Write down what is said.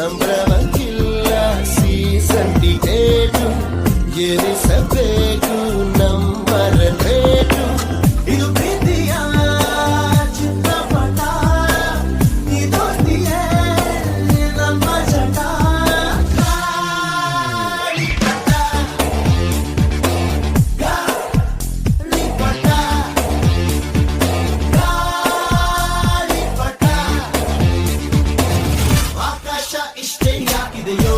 ಸಂಭ್ರಮಕ್ಕಿಲ್ಲ season ticket ಏರಿಸಬೇಕು number rate. ಇದು ಪ್ರೀತಿಯ ಚಿತ್ರಪಟ, ಇದೊಂದಿಗೆ ನಮ್ಮ ಚಟ. ಗಾಳಿಪಟ, ಗಾಳಿಪಟ, ಗಾಳಿಪಟ. ಆಕಾಶ ಇಷ್ಟೇ ಯಾಕಿದೆಯೋ